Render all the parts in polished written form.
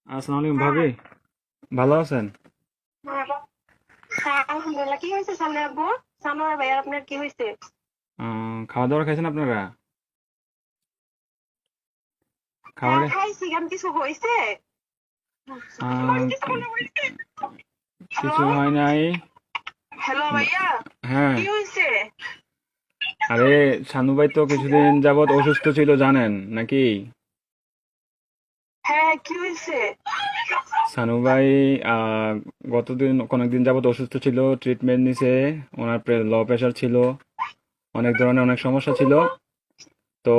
আসসালামু আলাইকুম ভাবি, ভালো আছেন? হ্যাঁ, আলহামদুলিল্লাহ। কি হয়েছে সামনে আব্বু? সানোয়ার ভাইয়ার আপনার কি হয়েছে? খাওয়া দাওয়া খাইছেন আপনারা? হ্যাঁ, খাবারে খাইছি। কেন কিছু হয়েছে? আহ, কিছু মনে হয়েছে? হ্যালো, কিছু হয় নাই। হ্যালো ভাইয়া, হ্যাঁ, কি হয়েছে? আরে শানু ভাই তো কিছুদিন যাবত অসুস্থ ছিল জানেন নাকি? হ্যাঁ, কি হয়েছে? শানু ভাই আহ, অনেকদিন যাবত অসুস্থ ছিল, ট্রিটমেন্ট নিছে। ওনার লো প্রেশার ছিল, অনেক ধরনের অনেক সমস্যা ছিল। তো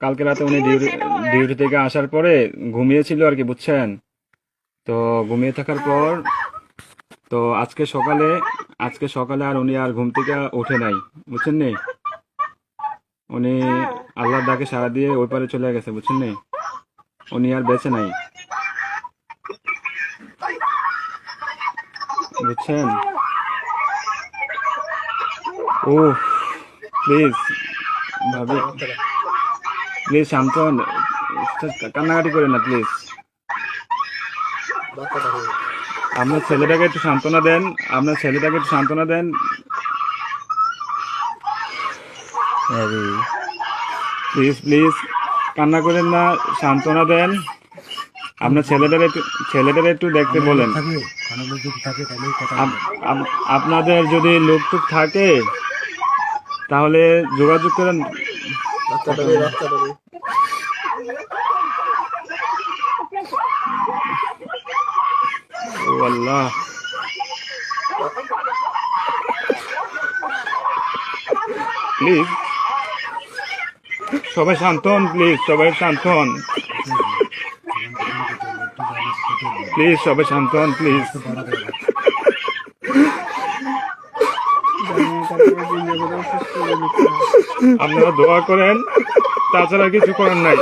কালকে রাতে কি উনি হয়েছে এটা বলেন? ডিউটি থেকে আসার পরে ঘুমিয়েছিল আর কি, বুঝছেন? তো ঘুমিয়ে থাকার হ্যাঁ। পর তো আজকে সকালে আর উনি আর ঘুম থেকে ওঠে নাই, বুঝছেন নি? উনি হ্যাঁ। আল্লাহর ডাকে সাড়া দিয়ে ওই পারে চলে গেছে, বুঝছেন নি? উনি আর বেঁচে নাই, বুঝছেন? ও প্লিজ ভাবি, প্লিজ শান্ত হন, কান্নাকাটি করেন না প্লিজ। আপনার ছেলেটাকে একটু সান্ত্বনা দেন, আপনার ছেলেটাকে একটু সান্ত্বনা দেন। প্লিজ প্লিজ কান্না করেন না, সান্ত্বনা দেন। আপনার ছেলেটার একটু দেখতে অনেক লোক বলেন। থাকে, অনেক লোক যদি থাকে তাহলে কথা আপ- বলবেন। আপনাদের যদি লোকটুক থাকে তাহলে যোগাযোগ করেন। কথা বলবেন। ও আল্লাহ, প্লিজ সবাই শান্ত হন, প্লিজ সবাই শান্ত হন, যেমন প্রথমে কথা বলবেন, একটু জানি কথা বলবেন। প্লিজ সবাই শান্ত হন, প্লিজ। একটু বড় করে রাখ। আপনারা দোয়া করেন, তাছাড়া কিছু করার নাই।